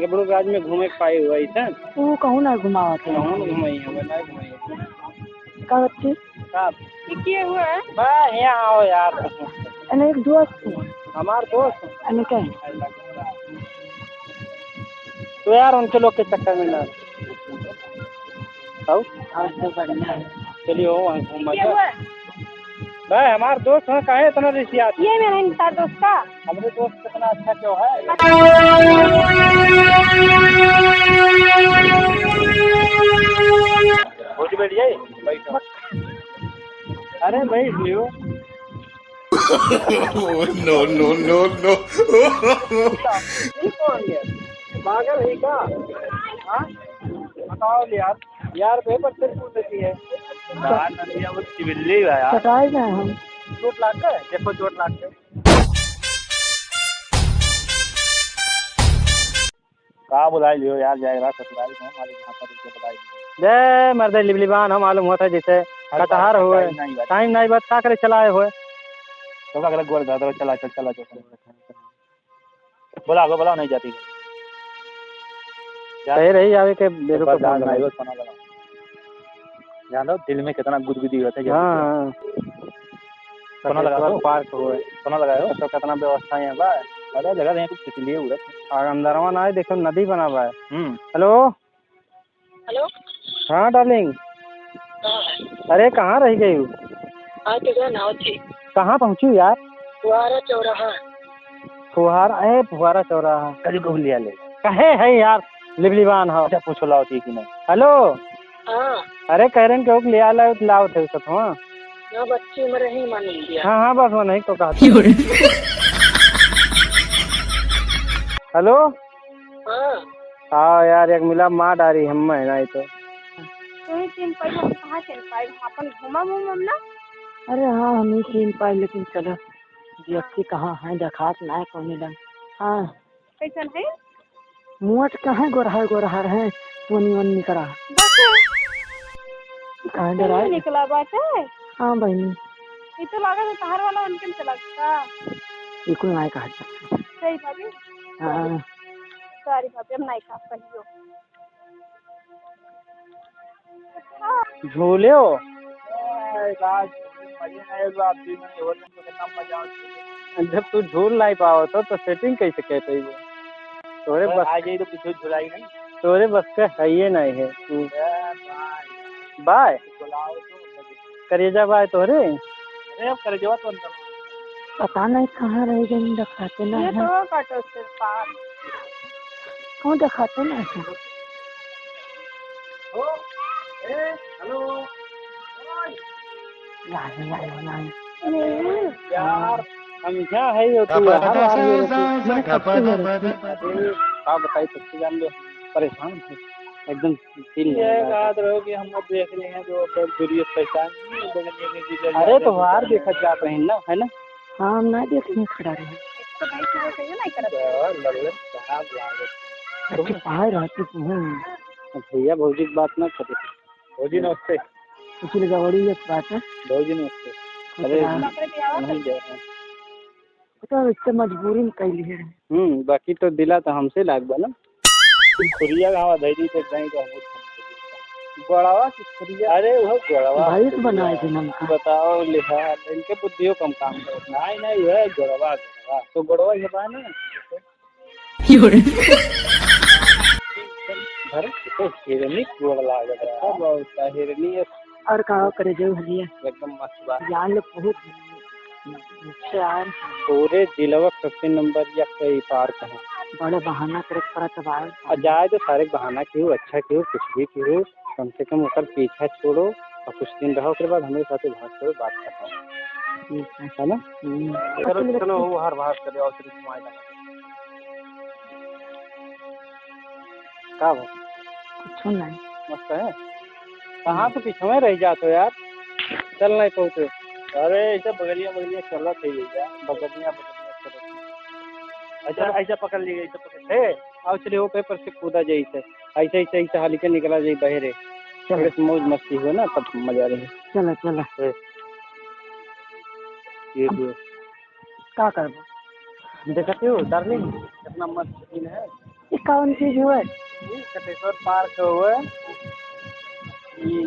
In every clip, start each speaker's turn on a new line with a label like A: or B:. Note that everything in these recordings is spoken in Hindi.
A: गबड़ूराज में घूमे के पाए हुआ था।
B: तू कहूँ ना घुमावा थे
A: कहूँ घुमाई है ना घुमाई
B: का बच्चे
A: किए हुए है बा यहाँ आओ यार।
B: अने एक दोस्त
A: हमार दोस्त
B: अने क्या
A: तो यार उनके लोग के चक्कर में ना आओ। चलिए हो वहाँ घूम भाई हमारे दोस्त हैं कहे इतना रिश्ता
B: ये मेरा इंसान दोस्त का
A: हमारे दोस्त कितना अच्छा क्यों है। भोज बैठ जाए बैठो अरे बैठ लियो।
C: नो नो नो नो
A: पागल है क्या हाँ बताओ यार पेपर से पूछ देती है वो चिल्ली है यार
B: चटाई गए हम
A: चोट लाग गए देखो चोट लाग गए कहाँ बुलाई लियो यार जाएगा ससुराल में हमारे यहाँ पर बुलाई जय मर्द लिबलिबान हम मालूम होता है जैसे कटहार हुए टाइम नहीं बस क्या करे चलाए हुए तो क्या गोल दादा चला बोला नहीं जाती सही रही जावे के मेरे को जान दो दिल में कितना गुदगुदी होता है। हाँ सोना लगा दो पार्क हुए सोना लगाए तो कितना व्यवस्था है बा अरे जगह नहीं कुछ इसलिए उधर अंदरवा ना देखो नदी बना हुआ है। हेलो
B: हेलो
A: हाँ डार्लिंग अरे कहाँ रह गई हूँ कहाँ पहुँची यार
B: फुहारा चौराहा
A: फुहारा चौराहा कभी को लिया ले कहे है यार लिबलिबान हो अच्छा पूछो लाओ थी कि नहीं। हेलो
B: हाँ
A: अरे कह रहे हैं कि ले आला लाओ थे उसको हाँ
B: बच्चे में रही मान लिया
A: हाँ बस वो नहीं तो कहा हेलो हाँ यार एक मिला माँ डारी हम नहीं तो
B: अपन घुमा ना। अरे हाँ हम ही चीन पाए लेकिन चलो व्यक्ति कहाँ है देखात ना है कौन लंग हाँ
D: कैसन है
B: मुँह कहाँ गोरहार है वन करा कहाँ डरा
D: निकला बात है।
B: हाँ बहनी
D: ये तो लगा तार वाला उनके चला
B: बिल्कुल नहीं कहा
D: सही भाभी
B: हाँ
D: सॉरी भाभी हम नहीं खा कहियो
A: झूले हो जब तू झूल नहीं पाओ तो सेटिंग कैसे कहते वो तोरे बस आ जाए तो कुछ झुलाई नहीं तोरे बस का है ये नहीं है तू बाय करेजा बाय तोरे अरे अब करेजा तो
B: पता नहीं कहाँ रह गई दिखाते ना
D: ये तो काटो से पार
B: कौन दिखाते ना
A: हेलो
D: यार
A: हम क्या है ये तू आप बताइए सबसे जान लो परेशान है एकदम दिल याद रहो कि हम देख रहे हैं जो परेशान अरे तो बाहर देखा जात रहे ना है ना।
B: हाँ हम नहीं देखने खड़ा रहे
D: तो भाई तो कहियो नहीं करत
B: बाहर रहते
A: भैया भौजी की बात ना करे भौजी नमस्ते
B: कुछ गवड़ी बात है
A: भौजी नमस्ते अरे नहीं जा रहा
B: तो इससे मजबूरी में कैली है
A: बाकी तो दिला तो हमसे लाग बना खुरिया गाँव धैरी तो नहीं तो गड़ावा खुरिया अरे वो गड़ावा
B: भाई तो बनाए थे नाम
A: बताओ लिखा इनके बुद्धियों कम काम करे नहीं है गड़वा तो गड़वा ये पाए ना हिरनी गोड़ लाग रहा बहुत हिरनी
B: और कहा करे जो भैया
A: एकदम मस्त बात
B: जान लोग बहुत यार
A: पूरे जिला सबसे नंबर या कई पार्क है
B: बड़े बहाना करे पड़ा तब आए
A: जाए तो सारे बहाना क्यों अच्छा क्यों कुछ भी क्यों कम से कम ऊपर पीछा छोड़ो और कुछ दिन रहो उसके बाद हमेरे साथ बात करो बात करता है ना चलो वो हर बात करे और फिर घुमाएगा क्या
B: कुछ नहीं
A: मस्त है कहाँ तो पीछे में रह जाते हो यार चल नहीं पहुँचे अरे ऐसा बगलिया चला थे बगलिया अच्छा ऐसा पकड़ लीजिए ऐसा पकड़ आओ चलिए वो पेपर से कूदा जाए ऐसे हाली के निकला जाए बहरे थोड़े से मौज मस्ती हो ना तब मजा रहे
B: चला
A: ये
B: क्या करबो
A: देखते हो डार्लिंग कितना मस्त सीन है
B: ये कौन चीज हुआ?
A: ये कटेश्वर पार्क हुआ, ये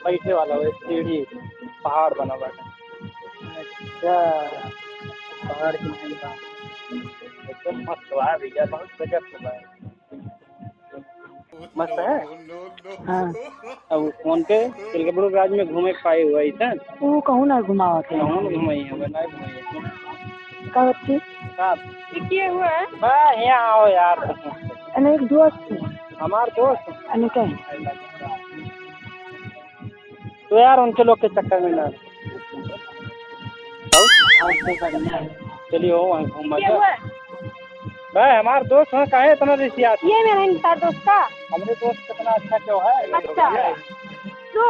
A: बैठे वाला हुआ सीढ़ी, पहाड़ बना हुआ है। अच्छा, पहाड़ की नहीं था, एकदम मस्त हुआ है भैया, बहुत गजब हुआ है, मस्त है।
B: हाँ
A: अब फोन के तिलकपुर राज में घूमे पाए हुआ है,
B: वो कहूँ ना घुमावा थे
A: कौन घुमाई है, बनाए घुमाई है
B: का बच्ची
D: किए हुआ है
A: बा यहाँ आओ यार,
B: अने एक दोस्त थे
A: हमार दोस्त
B: अने क्या
A: तो यार उनके लोग के चक्कर में ना चलिए हो वहाँ घूम
D: किए हुआ है
A: भाई, हमारे दोस्त हैं, काहे इतना रिश्ता?
D: ये मेरा इंसान दोस्त का।
A: हमारे दोस्त कितना अच्छा क्यों है?
D: अच्छा तो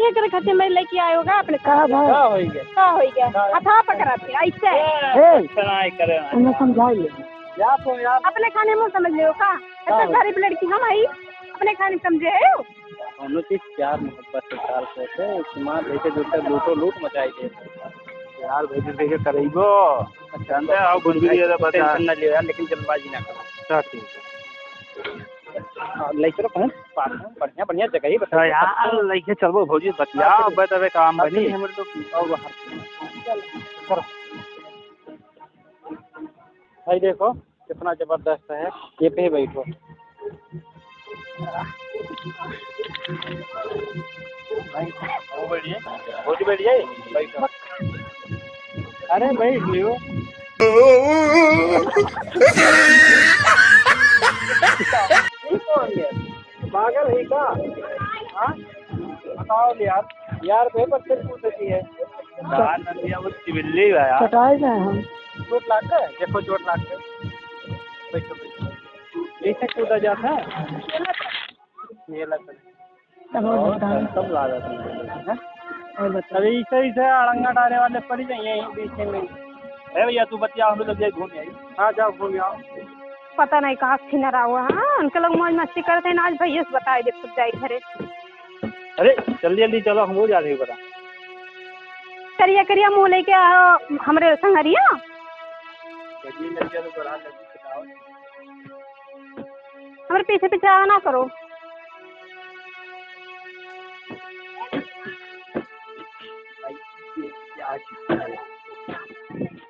D: ये करे खाते मैं लेके आए होगा अपने
B: कहा भाई
A: क्या हो गया?
D: का हो गया अथा पकड़ा थे ऐसे
A: सुनाई करे
B: उन्हें समझाइए
A: या तो यार
D: अपने खाने में समझ लियो का ऐसा गरीब लड़की हम आई अपने खाने समझे है
A: दोनों चीज प्यार मोहब्बत से चाल से इस्तेमाल लेके जो लूटो लूट मचाई दे
E: यार भेज के करेगो जानते आओ कुछ भी ये बता
A: टेंशन ना लियो यार, लेकिन जल्दबाजी ना करो।
E: अच्छा ठीक
A: ले चलो कहीं पार्क में, बढ़िया बढ़िया जगह ही बता
E: है यार लेके चलबो भौजी बतिया बतवे काम बनी
A: हमरे तो और बाहर करो भाई, देखो कितना जबरदस्त है, ये पे बैठो
E: वो बैठिए भौजी बैठिए
A: बैठो, अरे बैठ लियो पागल है का? हाँ बताओ यार, यार पेपर से पूछती है
E: यार नंदिया वो चिबिल्ली है यार
B: चटाई जाए हम
A: चोट लाग गए, देखो चोट लाग गए, बैठो बैठो, ऐसे कूदा जाता है ये लगता
B: तब और बताएं
A: सब लागत है।
B: और बता
A: अरे ऐसे अड़ंगा डाले वाले पड़ जाइए यहीं बीच में
E: है भैया तू बतिया हम लोग घूम आई
A: हाँ जाओ घूम आओ।
D: पता नहीं कहाँ छिनरा हुआ हाँ उनके लोग मौज मस्ती करते हैं आज भैया से बताए दे खुद जाए घरे
E: अरे जल्दी जल्दी चलो हम वो जा रहे हो बता
D: करिया करिया मुँह लेके आओ हमरे संगरिया हमारे पीछे पीछे आना ना करो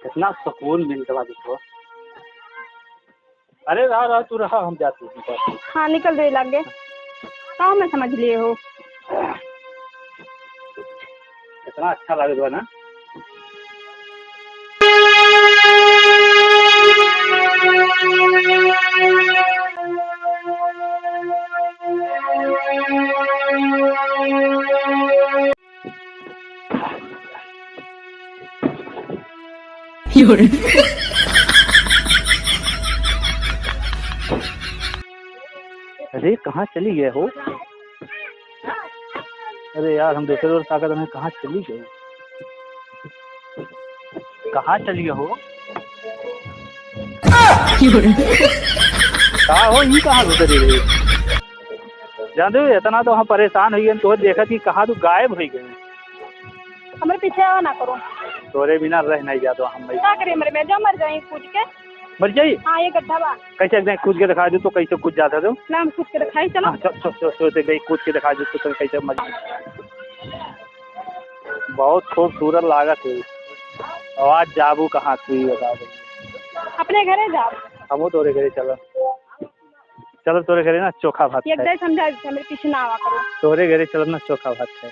E: कितना सुकून मिलता देखो अरे रहा तू रहा हम जाते हैं
D: हाँ निकल दे लगे गाँव में समझ लिए हो
E: कितना अच्छा लगे ना अरे कहाँ चली गए हो? अरे यार हम दूसरे ओर ताकत हमें कहाँ चली गए? कहाँ चली गए हो? कहाँ हो ये कहाँ गुजरी रही? जानते हो इतना तो हम परेशान हुई तो देखा कि कहाँ तू गायब हो गए।
D: हमारे पीछे आओ ना करो
E: तोरे बिना रह नहीं जाता हम भाई
D: क्या करें मेरे में जा मर जाए कूद के
E: मर जाइए
D: हाँ ये गड्ढा बा
E: कैसे एकदम कूद के दिखा दो तो कैसे कूद जाता दो
D: ना हम कूद के दिखाई चलो
E: हाँ गई कूद के दिखा दो तो कैसे मर बहुत खूबसूरत लागत है आवाज जाबू कहाँ थी बता दो
D: अपने घरे जाओ
E: हम तोरे घरे चलो चलो तोरे घरे ना चोखा भात
D: एक
E: है
D: दे समझा मेरे पीछे ना आवा करो
E: तोरे घरे चलो ना चोखा भात है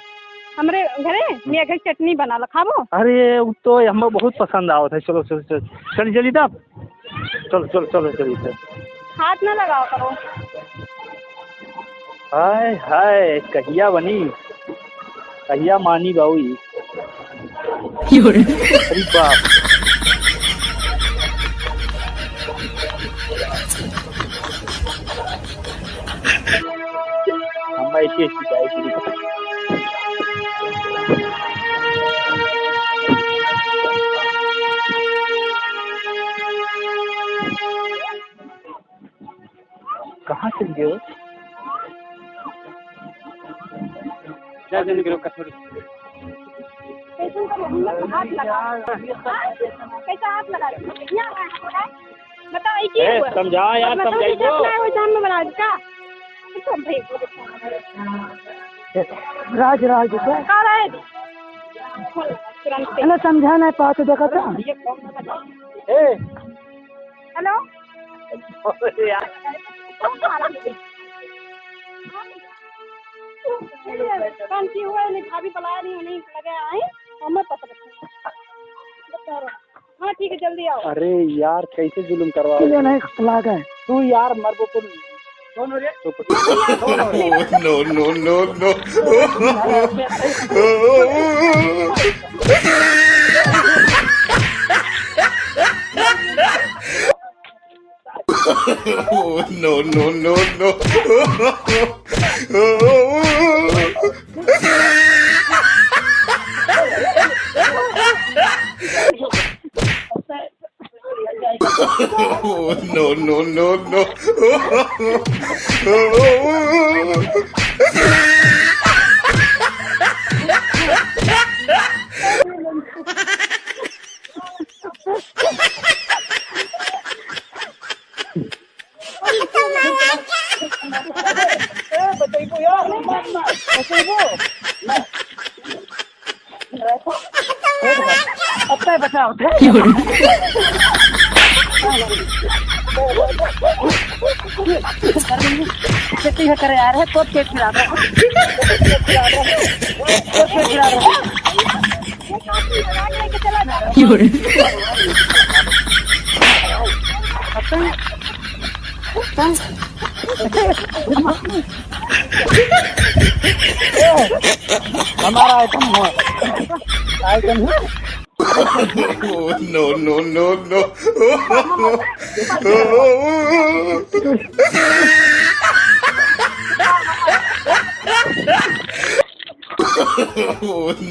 D: हमरे घरे मैं घर चटनी बना ला खाबो
E: अरे वो तो हमें बहुत पसंद आवत है चलो चलो चलो चल जल्दी तब चलो चलो चलो जल्दी चलो
D: हाथ ना लगाओ करो
E: हाय हाय कहिया बनी कहिया मानी बाउई अरे बाप हम ऐसी ऐसी जाएगी कहाँ चल गए हो?
D: कैसा हाथ लगा बताओ किए हुए
E: समझा यार,
D: मतलब
E: समझाइए।
D: जैसे अपना है वैसे हम महाराज का तो भाई को
B: राज राज से
D: कह रहे थे तुरंत से।
B: ना समझा नहीं पाओ तो देखा था
D: हेलो कौन सी हुआ नहीं भाभी बुलाया नहीं नहीं लगे आए हमें पता बता रहा हाँ ठीक है जल्दी आओ।
A: अरे यार कैसे जुलुम करवा
B: किलो नहीं लाग है
A: तू यार मरबो को
C: No, no, no, no. No, no, no, no. No, no, no,
B: अब बचाओ खेती है करे आ रहे तो खेत खिला रहे
A: हमारा आइटम है आइटम है
C: no, no, no, no.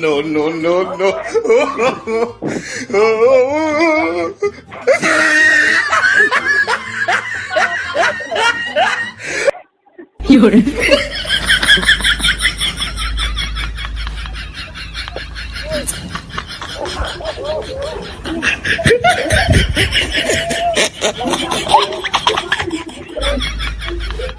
C: No, no, no, no.